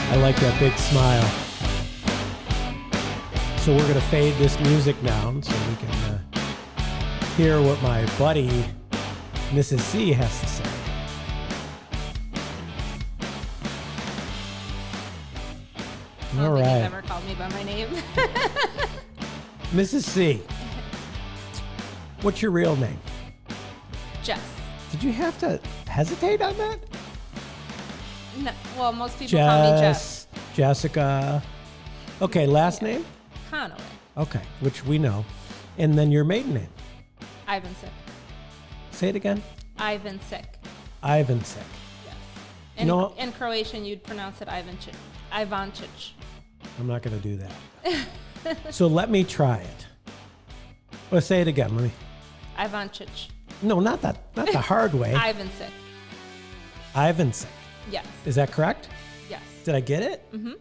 I like that big smile. So we're going to fade this music down so we can hear what my buddy, Mrs. C, has to say. All right. You've never called me by my name. Mrs. C, what's your real name? Jess. Did you have to hesitate on that? No, well, most people call me Jess. Jessica. Okay, last name? Conaway. Okay, which we know. And then your maiden name? Ivansic. Say it again. Ivansic. Ivansic. Yes. In Croatian, you'd pronounce it Ivancic. I'm not going to do that. So let me try it. Well, say it again. Let me. Ivancic. No, not that. Not the hard way. Ivansic. Ivansic. Yes. Is that correct? Yes. Did I get it? Mm-hmm.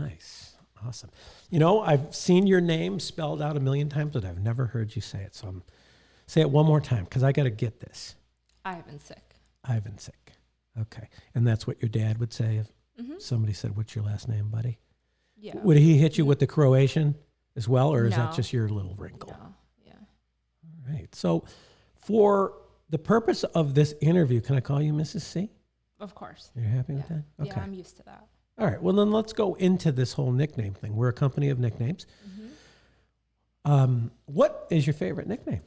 Nice. Awesome. You know, I've seen your name spelled out a million times, but I've never heard you say it. So say it one more time because I got to get this. Ivansic. Ivansic. Okay. And that's what your dad would say if somebody said, "What's your last name, buddy?" Yeah. Would he hit you with the Croatian as well, or is that No. just your little wrinkle? No. Yeah. All right. So for the purpose of this interview, can I call you Mrs. C? Of course. You're happy with that? Okay. Yeah, I'm used to that. All right. Well, then let's go into this whole nickname thing. We're a company of nicknames. What is your favorite nickname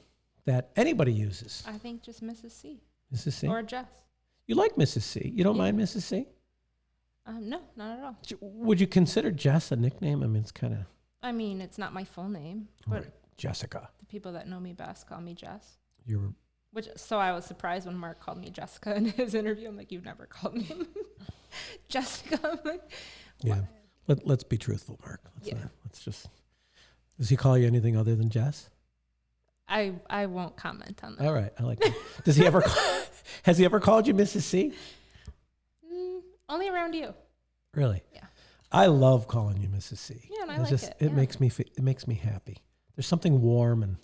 that anybody uses? I think just Mrs. C. Mrs. C? Or Jess. You like Mrs. C? You don't mind Mrs. C? No, not at all. Would you consider Jess a nickname? I mean, it's kind of... I mean, it's not my full name, but Jessica. the people that know me best call me Jess. So I was surprised when Mark called me Jessica in his interview. I'm like, you've never called me Jessica. I'm like, yeah. Let's be truthful, Mark. Let's just... Does he call you anything other than Jess? I won't comment on that. All right. I like that. Does he ever... Has he ever called you Mrs. C? Only around you. Really? Yeah. I love calling you Mrs. C. Yeah, and I it's like just, it. It makes me happy. There's something warm and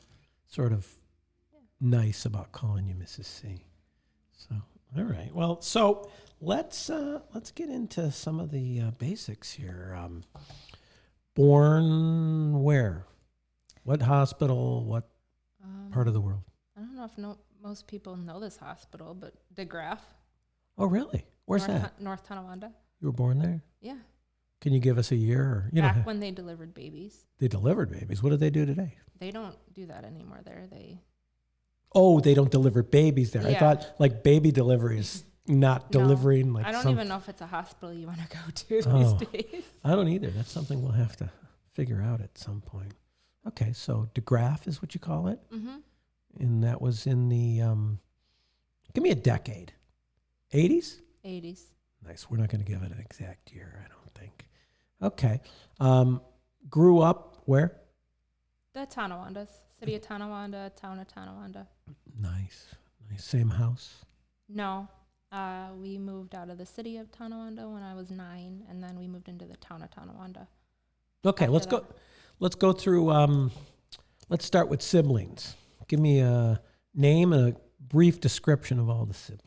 sort of nice about calling you Mrs. C. So, all right. Well, so let's get into some of the basics here. Born where? What hospital? What part of the world? I don't know if most people know this hospital, but DeGraff. Oh, really? Where's that? North Tonawanda. You were born there? Yeah. Can you give us a year? Or, Back when they delivered babies. They delivered babies. What do they do today? They don't do that anymore there. They don't deliver babies there. Yeah. I thought like baby delivery is not delivering. Like I don't even know if it's a hospital you want to go to these days. I don't either. That's something we'll have to figure out at some point. Okay, so DeGraff is what you call it? Mm-hmm. And that was in the, give me a decade. 80s? 80s. Nice. We're not going to give it an exact year, I don't think. Okay. Grew up where? The Tonawandas. City of Tonawanda, town of Tonawanda. Nice. Same house? No. We moved out of the city of Tonawanda when I was 9, and then we moved into the town of Tonawanda. Okay, let's go through, let's start with siblings. Give me a name and a brief description of all the siblings.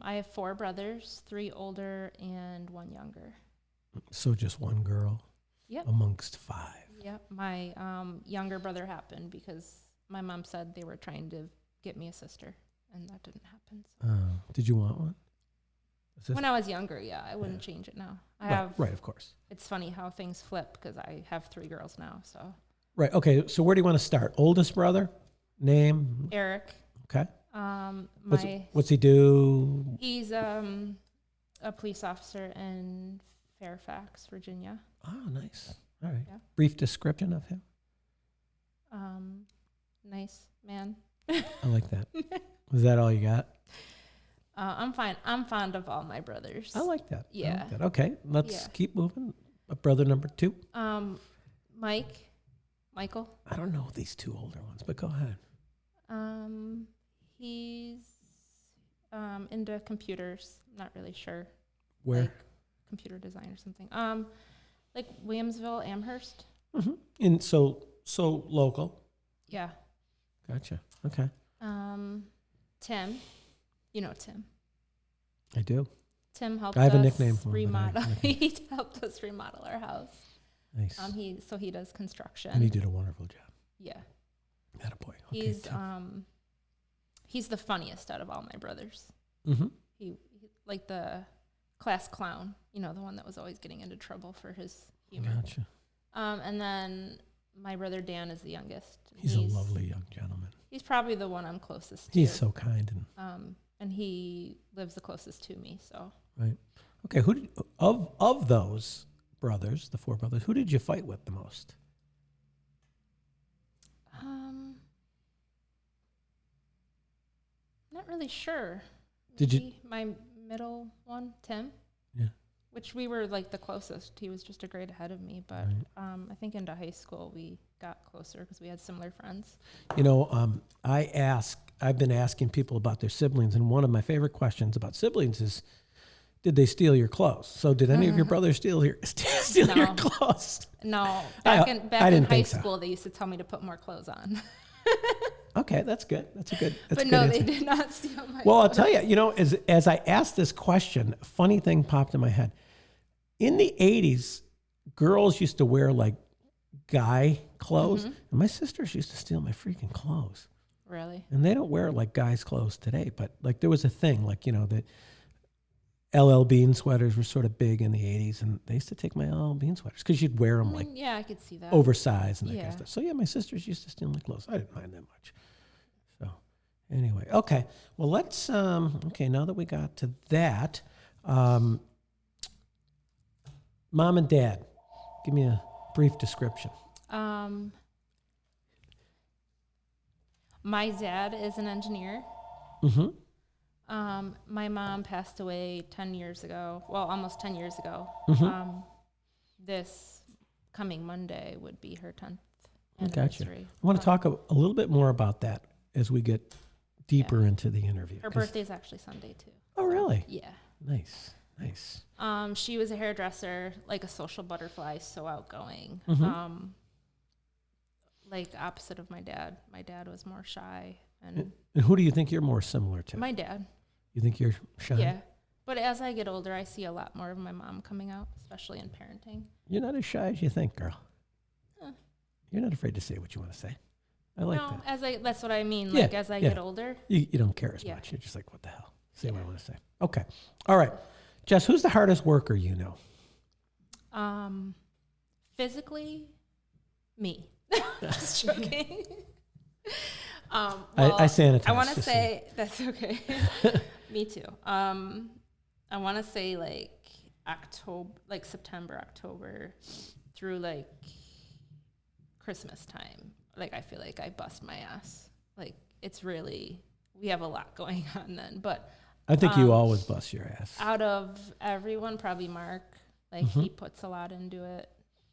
I have 4 brothers, 3 older and 1 younger. So just one girl? Yep. Amongst 5? Yep. My younger brother happened because my mom said they were trying to get me a sister, and that didn't happen. So. Did you want one? When I was younger, yeah. I wouldn't change it now. Right, of course. It's funny how things flip because I have 3 girls now, so. Right, okay. So where do you want to start? Oldest brother? Name? Eric. Okay. What's he do? He's a police officer in Fairfax, Virginia. Oh, nice. All right. Yeah. Brief description of him. Nice man. I like that. Was that all you got? I'm fine. I'm fond of all my brothers. I like that. Yeah. I like that. Okay. Let's keep moving. Brother number 2. Michael. I don't know these 2 older ones, but go ahead. He's into computers. Not really sure. Where? Like computer design or something. Like Williamsville, Amherst. Mm-hmm. And so local. Yeah. Gotcha. Okay. Tim. You know Tim. I do. Tim helped I have us a nickname for him. remodel. He helped us remodel our house. Nice. He does construction. And he did a wonderful job. Yeah. Attaboy. Okay, he's the funniest out of all my brothers. Mm-hmm. He like the class clown, the one that was always getting into trouble for his humor. Gotcha. And then my brother Dan is the youngest. He's a lovely young gentleman. He's probably the one I'm closest to. He's so kind and he lives the closest to me. So right. Okay. Of those brothers, the 4 brothers, who did you fight with the most? Not really sure. My middle one, Tim? Yeah. Which we were like the closest. He was just a grade ahead of me. But I think into high school we got closer because we had similar friends. I've been asking people about their siblings, and one of my favorite questions about siblings is, did they steal your clothes? So did any of your brothers steal your clothes? No. Back in high school, so. They used to tell me to put more clothes on. Okay, that's good. That's a good no, answer. they did not steal my clothes. Well, I'll tell you, as I asked this question, a funny thing popped in my head. In the 80s, girls used to wear like guy clothes, and my sisters used to steal my freaking clothes. Really? And they don't wear like guys' clothes today, but like there was a thing like, the LL Bean sweaters were sort of big in the 80s, and they used to take my LL Bean sweaters because you'd wear them I could see that. Oversized and that kind of stuff. So yeah, my sisters used to steal my clothes. I didn't mind that much. So anyway, okay. Well, let's, now that we got to that, Mom and Dad, give me a brief description. My dad is an engineer. Mm-hmm. My mom passed away 10 years ago. Well, almost 10 years ago. Mm-hmm. This coming Monday would be her 10th Gotcha. anniversary. I want to talk a little bit more about that as we get deeper into the interview. Her birthday is actually Sunday, too. Oh, really? Yeah. Nice. She was a hairdresser, like a social butterfly, so outgoing. Mm-hmm. Like opposite of my dad. My dad was more shy. And who do you think you're more similar to? My dad. You think you're shy? Yeah. But as I get older, I see a lot more of my mom coming out, especially in parenting. You're not as shy as you think, girl. You're not afraid to say what you want to say. I like that. That's what I mean. Like as I get older. You don't care as much. You're just like, what the hell? Say what I want to say. Okay. All right. Jess, who's the hardest worker you know? Physically, me. Just joking. I sanitize. I want to say that's okay. Me too. I want to say like September, October through like Christmas time. Like I feel like I bust my ass. Like we have a lot going on then. But I think you always bust your ass. Out of everyone, probably Mark. Like he puts a lot into it.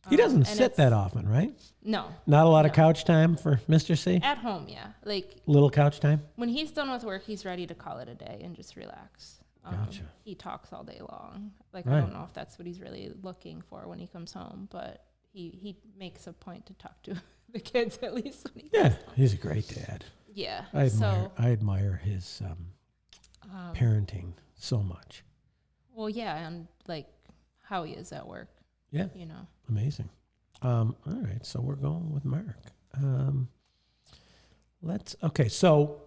He doesn't sit that often, right? No. Not a lot of couch time for Mr. C? At home, yeah. Like little couch time? When he's done with work, he's ready to call it a day and just relax. Gotcha. He talks all day long. Like I don't know if that's what he's really looking for when he comes home, but he makes a point to talk to the kids at least when he comes home. He's a great dad. Yeah. I admire his parenting so much. Well, yeah, and like how he is at work. Yeah. Amazing. All right. So we're going with Mark. So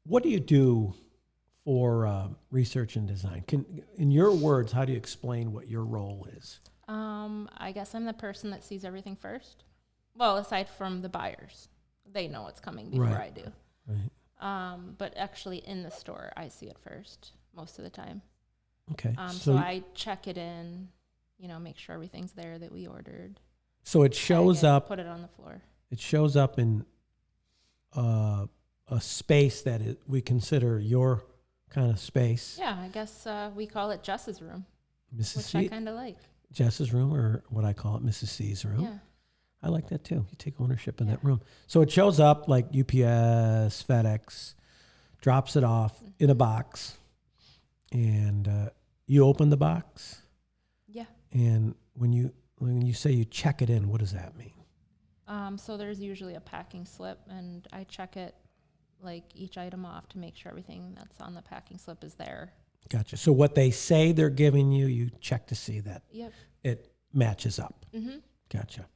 what do you do for research and design? In your words, how do you explain what your role is? I guess I'm the person that sees everything first. Well, aside from the buyers, they know what's coming before I do. Right. But actually in the store, I see it first most of the time. Okay. So I check it in, make sure everything's there that we ordered. So it shows up. Put it on the floor. It shows up in a space that we consider your kind of space. Yeah, I guess we call it Jess's room, Mrs. which C, I kind of like. Jess's room, or what I call it, Mrs. C's room. Yeah. I like that too. You take ownership in that room. So it shows up like UPS, FedEx, drops it off in a box. And you open the box. Yeah. And when you say you check it in, what does that mean? So there's usually a packing slip, and I check it like each item off to make sure everything that's on the packing slip is there. Gotcha. So what they say they're giving you, you check to see that it matches up. Mm-hmm. Gotcha.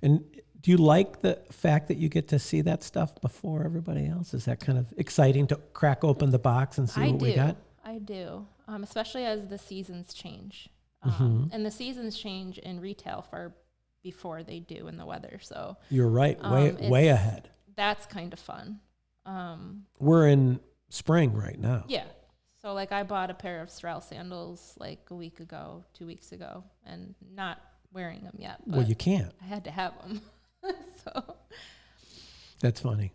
And do you like the fact that you get to see that stuff before everybody else? Is that kind of exciting to crack open the box and see what we got? I do, especially as the seasons change. And the seasons change in retail far before they do in the weather. So you're right, way ahead. That's kind of fun. We're in spring right now. Yeah. So like I bought a pair of Strauss sandals like a week ago, 2 weeks ago, and not wearing them yet. Well, you can't. I had to have them. So that's funny.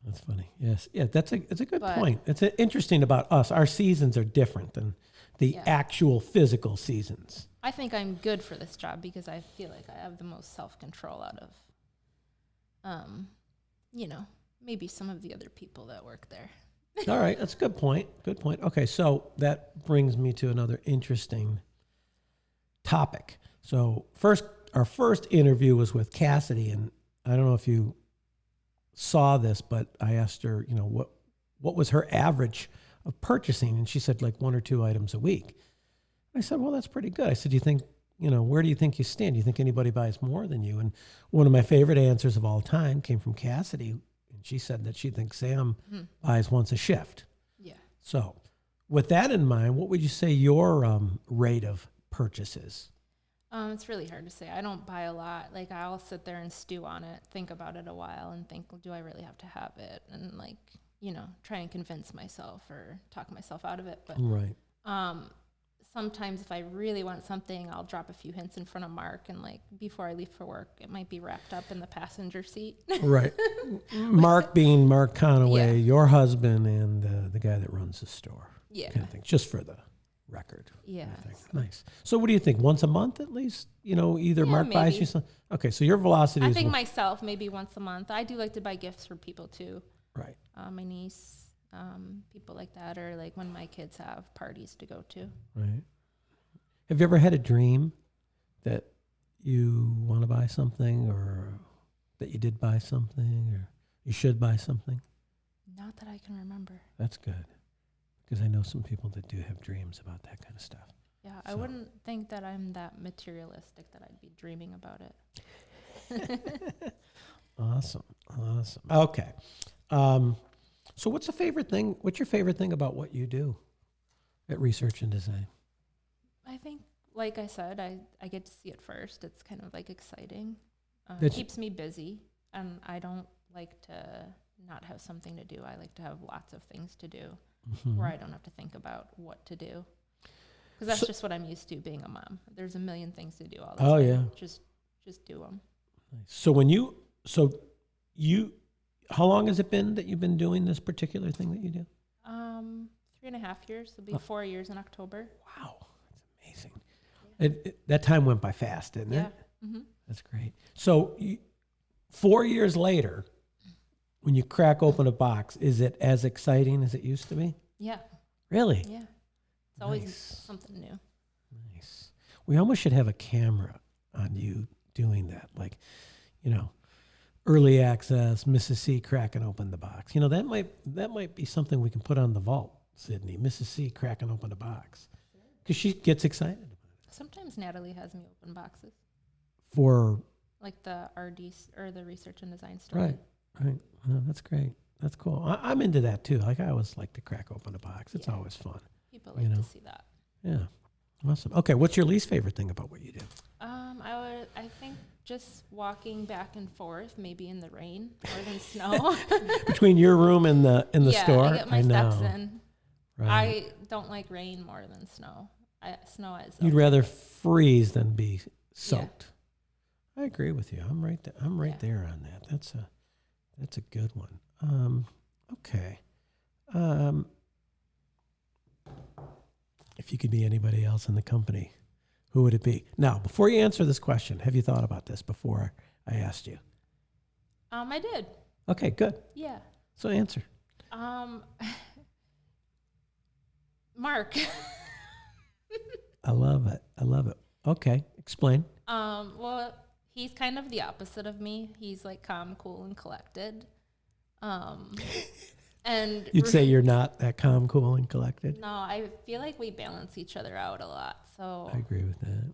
That's funny. Yes. Yeah, it's a good point. It's interesting about us. Our seasons are different than the actual physical seasons. I think I'm good for this job because I feel like I have the most self-control out of, maybe some of the other people that work there. All right. That's a good point. Good point. Okay. So that brings me to another interesting topic. So our first interview was with Cassidy, and I don't know if you saw this, but I asked her, what was her average of purchasing? And she said like 1 or 2 items a week. I said, well, that's pretty good. I said, do you think, where do you think you stand? Do you think anybody buys more than you? And one of my favorite answers of all time came from Cassidy. And she said that she thinks Sam buys once a shift. Yeah. So with that in mind, what would you say your rate of purchase is? It's really hard to say. I don't buy a lot. Like I'll sit there and stew on it, think about it a while and think, well, do I really have to have it? And like, try and convince myself or talk myself out of it. But right. Sometimes if I really want something, I'll drop a few hints in front of Mark, and like before I leave for work, it might be wrapped up in the passenger seat. Right. Mark being Mark Conaway, your husband, and the guy that runs the store. Yeah. Kind of thing, just for the record. Yeah. Nice. So what do you think? Once a month at least? Either Mark buys you something. Okay, so your velocity is... I think myself, maybe once a month. I do like to buy gifts for people too. Right. My niece, people like that, or like when my kids have parties to go to. Right. Have you ever had a dream that you want to buy something, or that you did buy something, or you should buy something? Not that I can remember. That's good, because I know some people that do have dreams about that kind of stuff. Yeah, I wouldn't think that I'm that materialistic that I'd be dreaming about it. Awesome. Okay. So what's your favorite thing about what you do at Research and Design? I think, like I said, I get to see it first. It's kind of like exciting. It keeps me busy, and I don't like to not have something to do. I like to have lots of things to do where I don't have to think about what to do. Because that's just what I'm used to being a mom. There's a million things to do all the time. Oh, yeah. Just do them. Nice. So how long has it been that you've been doing this particular thing that you do? 3.5 years. It'll be 4 years in October. Wow. That's amazing. That time went by fast, didn't it? Mm-hmm. That's great. So 4 years later, when you crack open a box, is it as exciting as it used to be? Yeah. Really? Yeah. It's always something new. Nice. We almost should have a camera on you doing that. Like, early access, Mrs. C cracking open the box. That might be something we can put on the vault, Sydney. Mrs. C cracking open a box. Because she gets excited about it. Sometimes Natalie has me open boxes. For? Like the RD or the Research and Design store. Right. No, that's great. That's cool. I'm into that too. Like I always like to crack open a box. It's always fun. People like to see that. Yeah. Awesome. Okay. What's your least favorite thing about what you do? I think just walking back and forth, maybe in the rain more than snow. Between your room and the store? I get my steps in. Right. I don't like rain more than snow. Snow is... You'd rather freeze than be soaked. Yeah. I agree with you. I'm right there. There on that. That's a good one. Okay. If you could be anybody else in the company, who would it be? Now, before you answer this question, have you thought about this before I asked you? I did. Okay, good. Yeah. So answer. Mark. I love it. Okay, explain. Well, he's kind of the opposite of me. He's like calm, cool, and collected. And you'd say you're not that calm, cool, and collected? No, I feel like we balance each other out a lot. So I agree with that.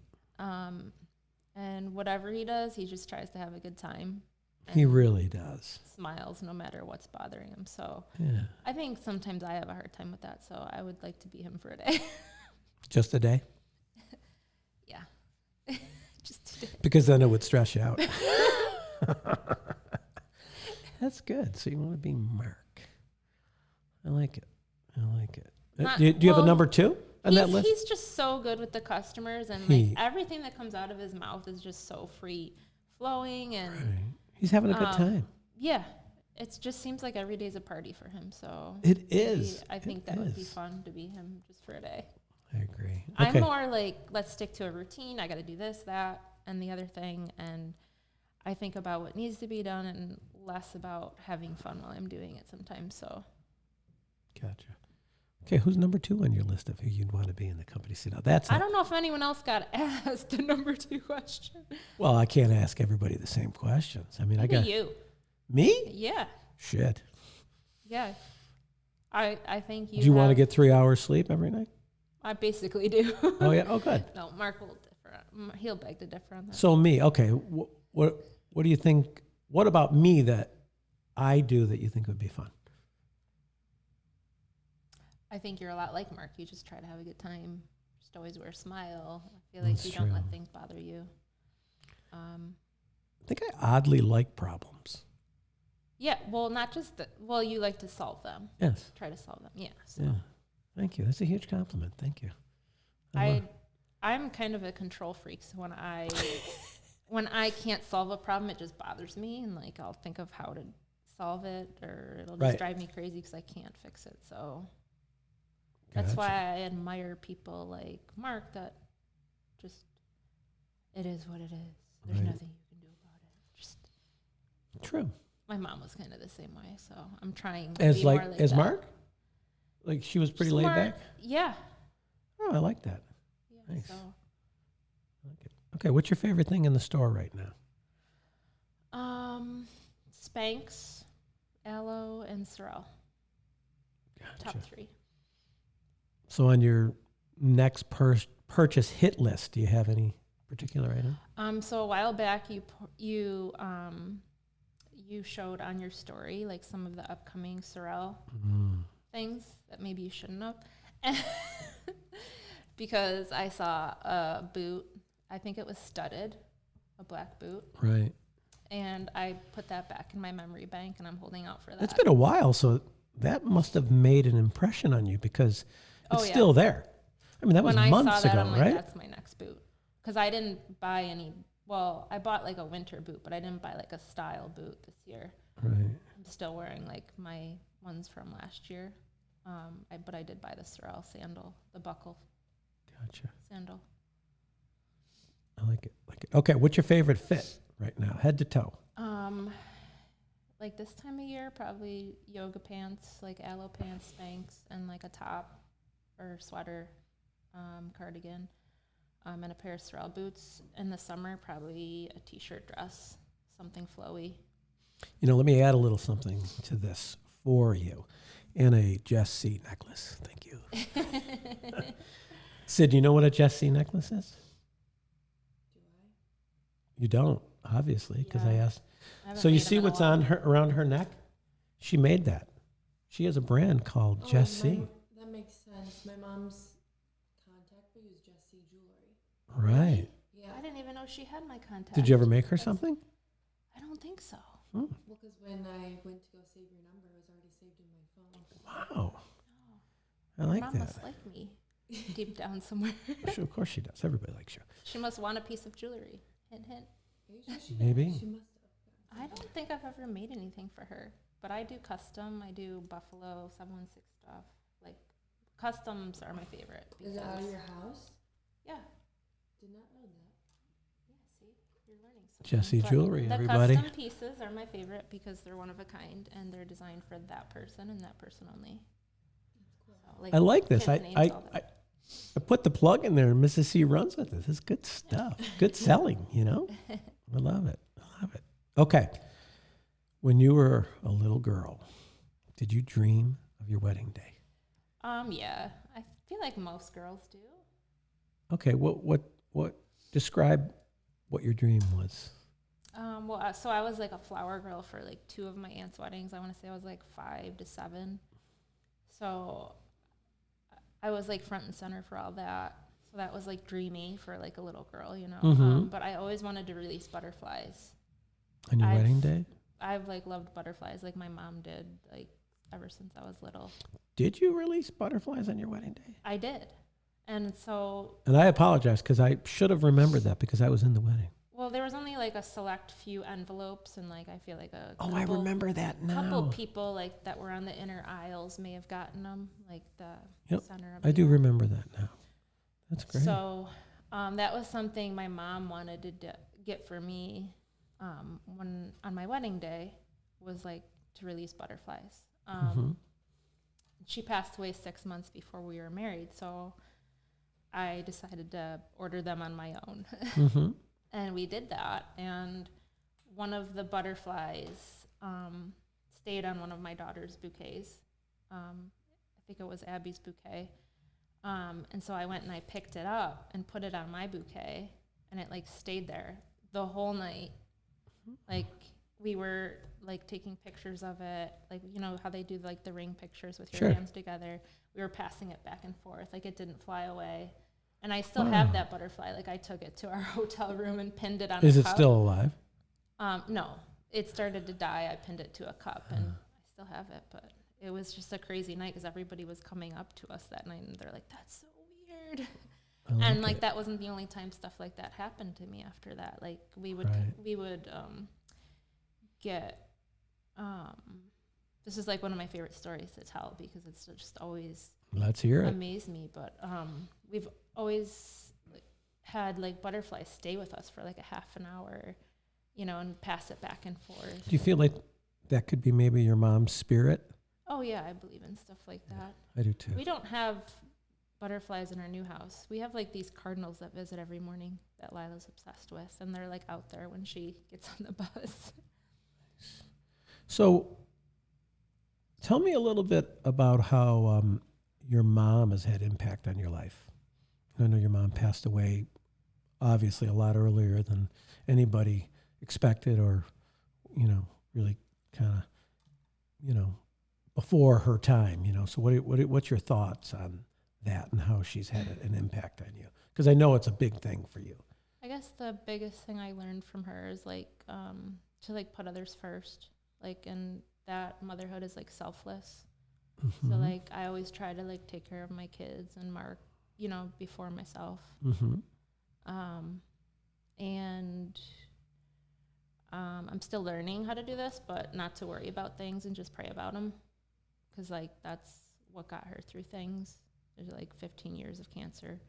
And whatever he does, he just tries to have a good time. He really does. Smiles no matter what's bothering him. So yeah. I think sometimes I have a hard time with that. So I would like to be him for a day. Just a day? Yeah. Just a day. Because then it would stress you out. That's good. So you want to be Mark. I like it. Do you have a number 2 on that list? He's just so good with the customers, and everything that comes out of his mouth is just so free flowing, and right. He's having a good time. Yeah, it just seems like every day's a party for him. So it is. I think that would be fun to be him just for a day. I agree. Okay. I'm more like, let's stick to a routine. I got to do this, that, and the other thing, and I think about what needs to be done and less about having fun while I'm doing it sometimes. So. Gotcha. Okay, who's number 2 on your list of who you'd want to be in the company? See, now I don't know if anyone else got asked the number 2 question. Well, I can't ask everybody the same questions. I mean, Maybe I got you. Me? Yeah. Shit. Yeah. I think you. Do you want to get 3 hours sleep every night? I basically do. Oh yeah. Oh, good. No, Mark will differ. He'll beg to differ on that. So me, okay. What do you think? What about me that I do that you think would be fun? I think you're a lot like Mark. You just try to have a good time. Just always wear a smile. I feel like you don't let things bother you. I think I oddly like problems. Yeah, well, not just you like to solve them. Yes. Try to solve them. Yeah. So. Yeah. Thank you. That's a huge compliment. Thank you. I'm kind of a control freak, so when I can't solve a problem, it just bothers me, and like I'll think of how to solve it, or it'll just drive me crazy because I can't fix it. So that's why I admire people like Mark. That just it is what it is. There's nothing you can do about it. Just true. My mom was kind of the same way, so I'm trying to as be like more like as that. Mark. Like she was pretty laid back. Yeah. Oh, I like that. Yeah, nice. So. I like it. Okay, what's your favorite thing in the store right now? Spanx, Aloe, and Sorel. Gotcha. Top 3. So on your next purchase hit list, do you have any particular item? So a while back, you showed on your story like some of the upcoming Sorel things that maybe you shouldn't have, because I saw a boot. I think it was studded, a black boot. Right. And I put that back in my memory bank, and I'm holding out for that. It's been a while, so that must have made an impression on you because it's still there. I mean, that was months ago, I'm right? Like, that's my next boot. Because I didn't buy any. Well, I bought like a winter boot, but I didn't buy like a style boot this year. Right. I'm still wearing like my ones from last year. But I did buy the Sorel sandal, the buckle. Gotcha. Sandal. I like it. Okay, what's your favorite fit right now, head to toe? Like this time of year, probably yoga pants, like Aloe pants, Spanx, and like a top or sweater, cardigan, and a pair of Sorel boots. In the summer, probably a t-shirt dress, something flowy. You know, let me add a little something to this for you. And a Jess C necklace. Thank you. Sid, do you know what a Jess C necklace is? Do I? You don't, obviously, because I asked. So you see what's on her around her neck? She made that. She has a brand called Jess C. That makes sense. My mom's contact we use Jess C jewelry. Right. Yeah. I didn't even know she had my contact. Did you ever make her something? I don't think so. Well, because when I went to go save your number, it was already saved in my phone. Wow. I like Mom that. must like me deep down somewhere. Sure, of course she does. Everybody likes you. She must want a piece of jewelry. Hint, hint. Maybe. She must have. I don't think I've ever made anything for her, but I do custom. I do Buffalo 716 stuff. Like customs are my favorite. Is it out of your house? Yeah. Did not know that. Yeah. See, you're learning something. Jess C But jewelry, everybody. The custom pieces are my favorite because they're one of a kind and they're designed for that person and that person only. So, I like this. kids' names, all that. I put the plug in there and Mrs. C runs with it. It's good stuff. Good selling, you know? I love it. I love it. Okay. When you were a little girl, did you dream of your wedding day? Yeah. I feel like most girls do. Okay, what describe what your dream was? So I was like a flower girl for like 2 of my aunt's weddings. I want to say I was like 5 to 7. So I was like front and center for all that. So that was like dreamy for like a little girl, you know. Mm-hmm. But I always wanted to release butterflies. On your wedding day? I've like loved butterflies like my mom did, like ever since I was little. Did you release butterflies on your wedding day? I did. And I apologize because I should have remembered that because I was in the wedding. Well, there was only like a select few envelopes, and like I feel like I remember that now. Couple people like that were on the inner aisles may have gotten them, like the center of. I do remember that now. That's great. So that was something my mom wanted to get for me when on my wedding day was like to release butterflies. She passed away 6 months before we were married, so I decided to order them on my own. Mm-hmm. And we did that, and one of the butterflies stayed on one of my daughter's bouquets. I think it was Abby's bouquet. And so I went and I picked it up and put it on my bouquet, and it like stayed there the whole night. Like we were like taking pictures of it, like you know how they do like the ring pictures with your hands together. We were passing it back and forth, like it didn't fly away. And I still have that butterfly. Like I took it to our hotel room and pinned it on a cup. Is it still alive? No, it started to die. I pinned it to a cup, and I still have it. But it was just a crazy night because everybody was coming up to us that night, and they're like, "That's so weird." And like that wasn't the only time stuff like that happened to me after that. Like we would get. This is like one of my favorite stories to tell because it's just always. Let's hear it. Amazed me, but we've always had like butterflies stay with us for like a half an hour, you know, and pass it back and forth. Do you feel like that could be maybe your mom's spirit? Oh yeah, I believe in stuff like that. I do too. We don't have butterflies in our new house. We have like these cardinals that visit every morning that Lila's obsessed with, and they're like out there when she gets on the bus. So tell me a little bit about how your mom has had impact on your life. I know your mom passed away obviously a lot earlier than anybody expected or, you know, really kind of, you know, before her time, you know. So what's your thoughts on that and how she's had an impact on you? Because I know it's a big thing for you. I guess the biggest thing I learned from her is like to like put others first, like, and that motherhood is like selfless. Mm-hmm. So like I always try to like take care of my kids and Mark, you know, before myself. Mm-hmm. And I'm still learning how to do this, but not to worry about things and just pray about them, because like that's what got her through things. There's like 15 years of cancer.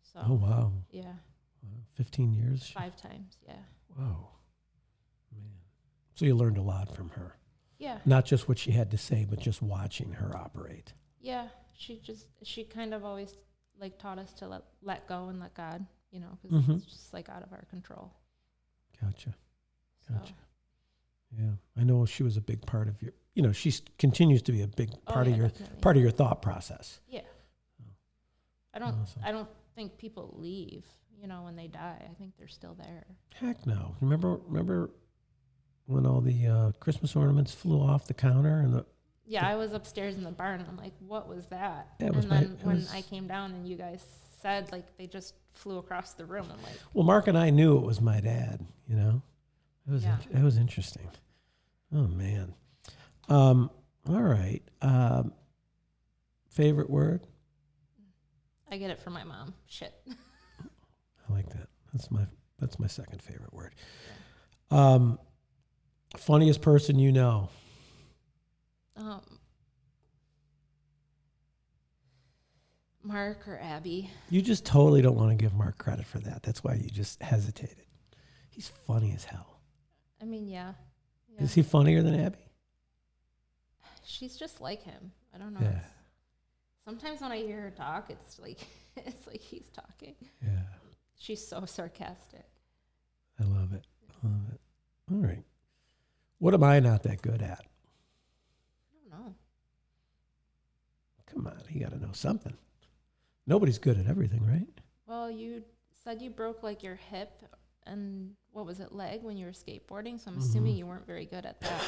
So. Oh wow. Yeah. Wow. 15 years. 5 times. Yeah. Wow. Man. So you learned a lot from her. Yeah. Not just what she had to say, but just watching her operate. Yeah. She kind of always like taught us to let go and let God, you know, because it's just like out of our control. Gotcha. So. Yeah. I know she was a big part of your, you know, she continues to be a big part definitely. Part of your thought process. Yeah. Awesome. I don't think people leave, you know, when they die. I think they're still there. Heck no. Remember when all the Christmas ornaments flew off the counter and I was upstairs in the barn and I'm like, what was that? Yeah, and then when I came down and you guys said like they just flew across the room, I'm like, well, Mark and I knew it was my dad, you know. It was interesting. Oh man. All right. Favorite word? I get it from my mom. Shit. I like that. That's my second favorite word. Yeah. Funniest person you know? Mark or Abby. You just totally don't want to give Mark credit for that. That's why you just hesitated. He's funny as hell. I mean, yeah. Is he funnier than Abby? She's just like him. I don't know. Yeah. Sometimes when I hear her talk, it's like he's talking. Yeah. She's so sarcastic. I love it. All right. What am I not that good at? I don't know. Come on, you got to know something. Nobody's good at everything, right? Well, you said you broke like your hip and what was it, leg when you were skateboarding? So I'm assuming you weren't very good at that.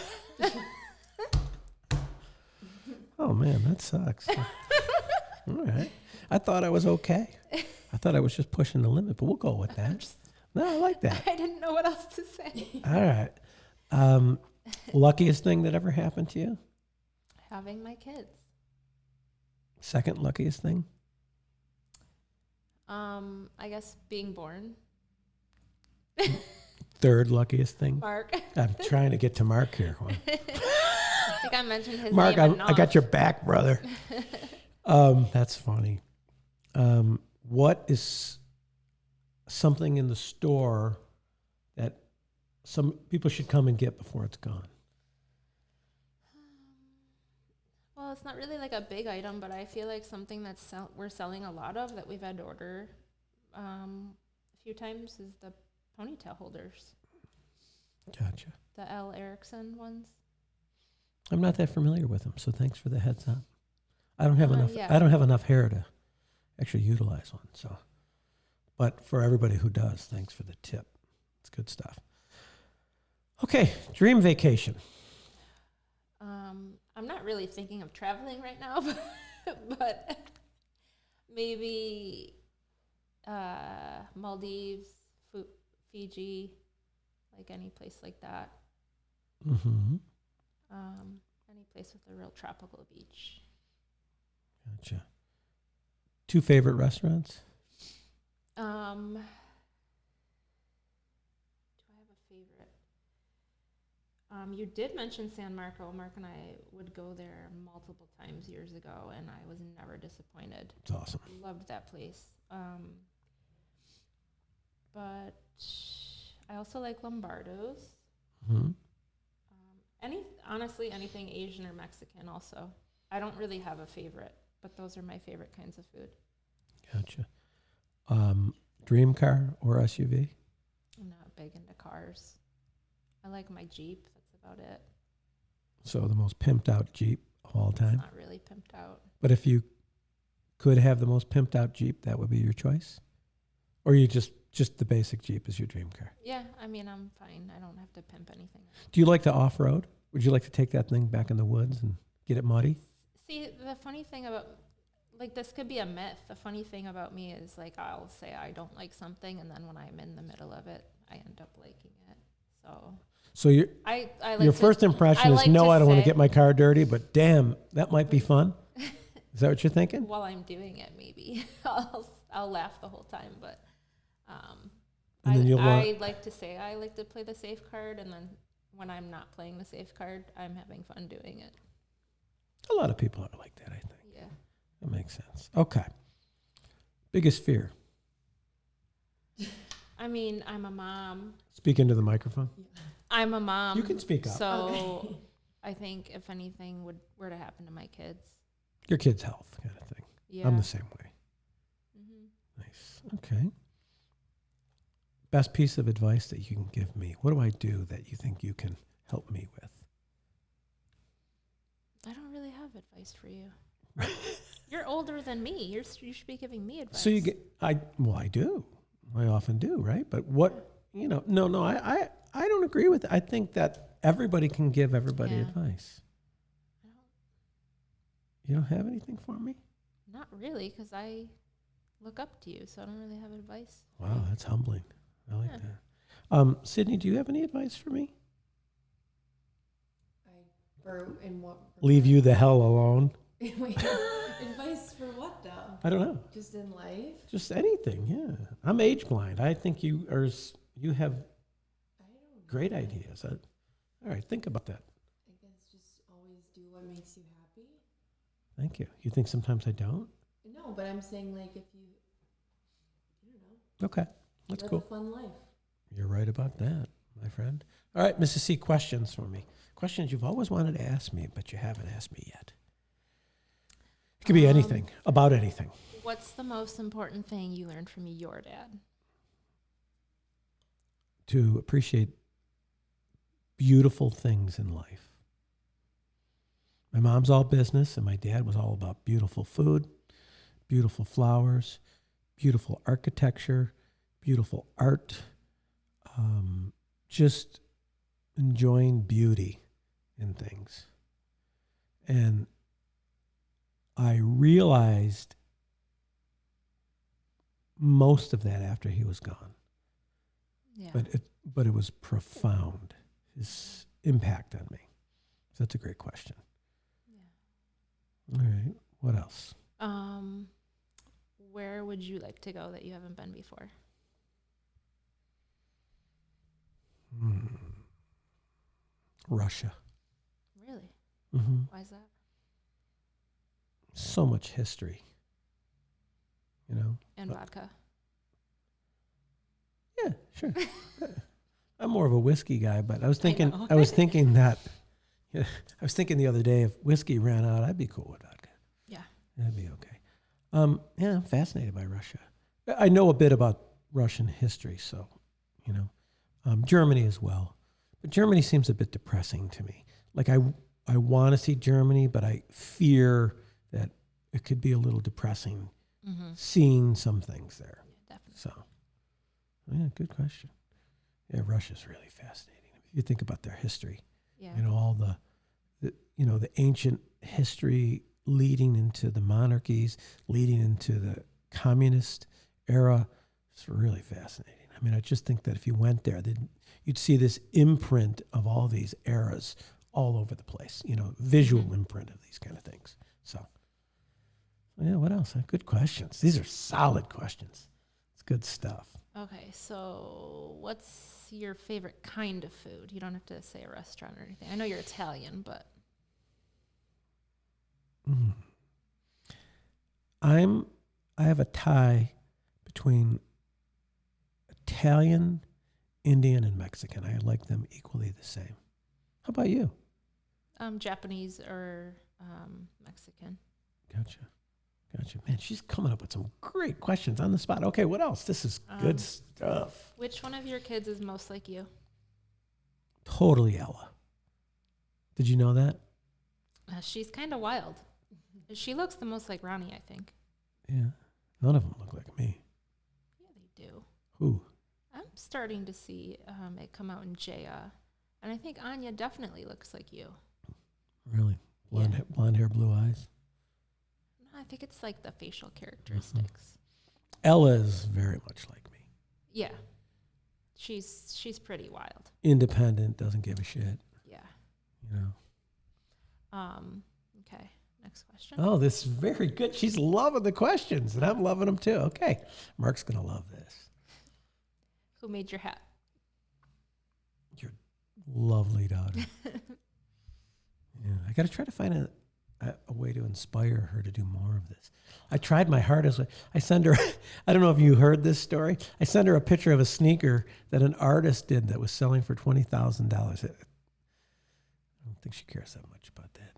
Oh man, that sucks. All right. I thought I was okay. I thought I was just pushing the limit, but we'll go with that. No, I like that. I didn't know what else to say. All right. Luckiest thing that ever happened to you? Having my kids. Second luckiest thing? I guess being born. Third luckiest thing? Mark. I'm trying to get to Mark here. I think I mentioned his Mark, name I got your back, brother. That's funny. What is something in the store that some people should come and get before it's gone? Well, it's not really like a big item, but I feel like something that's we're selling a lot of that we've had to order a few times is the ponytail holders. Gotcha. The L. Erickson ones. I'm not that familiar with them, so thanks for the heads up. I don't have enough. Yeah. I don't have enough hair to actually utilize one. So, but for everybody who does, thanks for the tip. It's good stuff. Okay, dream vacation. I'm not really thinking of traveling right now, but maybe Maldives, Fiji, like any place like that. Mm-hmm. Any place with a real tropical beach. Gotcha. 2 favorite restaurants? Do I have a favorite? You did mention San Marco. Mark and I would go there multiple times years ago, and I was never disappointed. It's awesome. Loved that place. But I also like Lombardo's. Mm-hmm. Honestly, anything Asian or Mexican also. I don't really have a favorite, but those are my favorite kinds of food. Gotcha. Dream car or SUV? I'm not big into cars. I like my Jeep. That's about it. So the most pimped out Jeep of all time? Not really pimped out. But if you could have the most pimped out Jeep, that would be your choice? Or you just the basic Jeep is your dream car? Yeah, I mean, I'm fine. I don't have to pimp anything. Do you like to off-road? Would you like to take that thing back in the woods and get it muddy? See, the funny thing about, like, this could be a myth. The funny thing about me is, like, I'll say I don't like something, and then when I'm in the middle of it, I end up liking it. So your like first impression is, like no, I don't want to say- get my car dirty, but damn, that might be fun. Is that what you're thinking? while I'm doing it, maybe I'll laugh the whole time, but And then I like to say I like to play the safe card, and then when I'm not playing the safe card, I'm having fun doing it. A lot of people are like that, I think. Yeah. That makes sense. Okay. Biggest fear? I mean, I'm a mom. Speak into the microphone. I'm a mom. You can speak up. So I think if anything were to happen to my kids. Your kid's health kind of thing. Yeah. I'm the same way. Mm-hmm. Nice. Okay. Best piece of advice that you can give me. What do I do that you think you can help me with? I don't really have advice for you. You're older than me. You should be giving me advice. So I do. I often do, right? But what, I don't agree with it. I think that everybody can give everybody advice. You don't have anything for me? Not really, because I look up to you, so I don't really have advice. Wow, that's humbling. I like that. Sydney, do you have any advice for me? Leave you the hell alone. Wait, advice for what though? I don't know. Just in life? Just anything, yeah. I'm age blind. I think you have great ideas. All right, think about that. I guess just always do what makes you happy. Thank you. You think sometimes I don't? No, but I'm saying like if you, I don't know. Okay, that's live cool. a fun life. You're right about that, my friend. All right, Mrs. C, questions for me. Questions you've always wanted to ask me, but you haven't asked me yet. It could be anything, about anything. What's the most important thing you learned from your dad? To appreciate beautiful things in life. My mom's all business, and my dad was all about beautiful food, beautiful flowers, beautiful architecture, beautiful art, just enjoying beauty in things. And I realized most of that after he was gone. Yeah. But it was profound, his impact on me. So that's a great question. Yeah. All right. What else? Where would you like to go that you haven't been before? Russia. Really? Mm-hmm. Why is that? So much history. You know? And vodka. Yeah, sure. I'm more of a whiskey guy, but I was thinking know. I was thinking the other day, if whiskey ran out, I'd be cool with vodka. Yeah. That'd be okay. Yeah, I'm fascinated by Russia. I know a bit about Russian history, so, you know, Germany as well. But Germany seems a bit depressing to me. Like I want to see Germany, but I fear that it could be a little depressing seeing some things there. Yeah, definitely. So, yeah, good question. Yeah, Russia's really fascinating. If you think about their history, Yeah. you know, all the ancient history leading into the monarchies, leading into the communist era. It's really fascinating. I mean, I just think that if you went there, you'd see this imprint of all these eras all over the place, you know, visual imprint of these kind of things. So, yeah, what else? Good questions. These are solid questions. It's good stuff. Okay, so what's your favorite kind of food? You don't have to say a restaurant or anything. I know you're Italian, but... I have a tie between Italian, Indian, and Mexican. I like them equally the same. How about you? Japanese or Mexican. Gotcha. Man, she's coming up with some great questions on the spot. Okay, what else? This is good stuff. Which one of your kids is most like you? Totally Ella. Did you know that? She's kind of wild. She looks the most like Ronnie, I think. Yeah. None of them look like me. Yeah, they do. Who? I'm starting to see it come out in Jaya. And I think Anya definitely looks like you. Really? Blonde hair, blue eyes? No, I think it's like the facial characteristics. Ella is very much like me. Yeah. She's pretty wild. Independent, doesn't give a shit. Yeah. You know? Okay. Next question. Oh, this is very good. She's loving the questions, and I'm loving them too. Okay. Mark's going to love this. Who made your hat? Your lovely daughter. Yeah, I got to try to find a way to inspire her to do more of this. I tried my hardest. I send her, I don't know if you heard this story. I sent her a picture of a sneaker that an artist did that was selling for $20,000. I don't think she cares that much about that.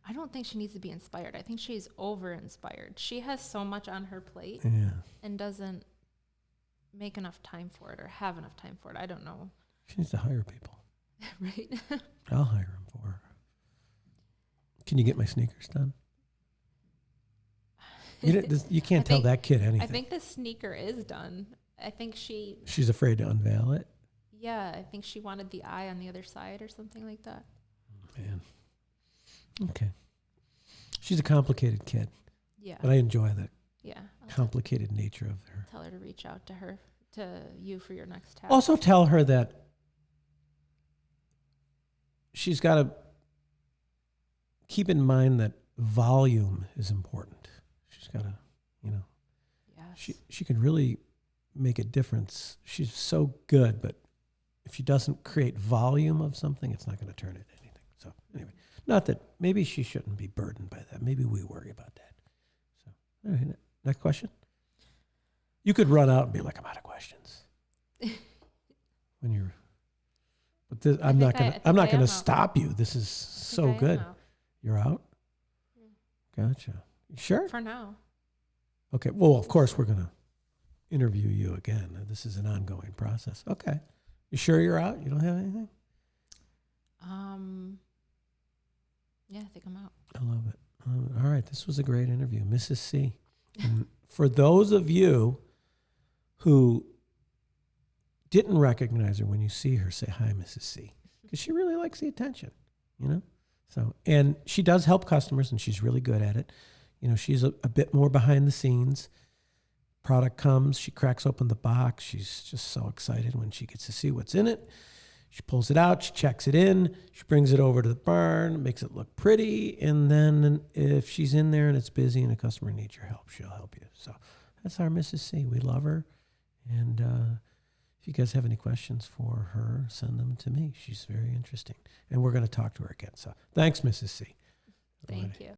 I don't think she needs to be inspired. I think she's over-inspired. She has so much on her plate and doesn't make enough time for it or have enough time for it. I don't know. She needs to hire people. Right? I'll hire them for her. Can you get my sneakers done? You can't tell that kid anything. I think the sneaker is done. I think she's afraid to unveil it? Yeah, I think she wanted the eye on the other side or something like that. Man. Okay. She's a complicated kid. Yeah. But I enjoy the I'll complicated nature of her. Tell her to reach out to you for your next task. Also tell her that she's got to keep in mind that volume is important. She's got to, Yes. she can really make a difference. She's so good, but if she doesn't create volume of something, it's not going to turn into anything. So anyway, not that maybe she shouldn't be burdened by that. Maybe we worry about that. So, all right, next question. You could run out and be like, I'm out of questions. When you're, but this, I'm not going to stop you. This is so good. You're out? Yeah. Gotcha. You sure? For now. Okay. Well, of course, we're going to interview you again. This is an ongoing process. Okay. You sure you're out? You don't have anything? Yeah, I think I'm out. I love it. All right, this was a great interview, Mrs. C. And for those of you who didn't recognize her when you see her, say hi, Mrs. C, because she really likes the attention, you know? So, and she does help customers, and she's really good at it. You know, she's a bit more behind the scenes. Product comes, she cracks open the box. She's just so excited when she gets to see what's in it. She pulls it out, she checks it in, she brings it over to the barn, makes it look pretty, and then if she's in there and it's busy and a customer needs your help, she'll help you. So that's our Mrs. C. We love her, and if you guys have any questions for her, send them to me. She's very interesting, and we're going to talk to her again. So thanks, Mrs. C. Thank you.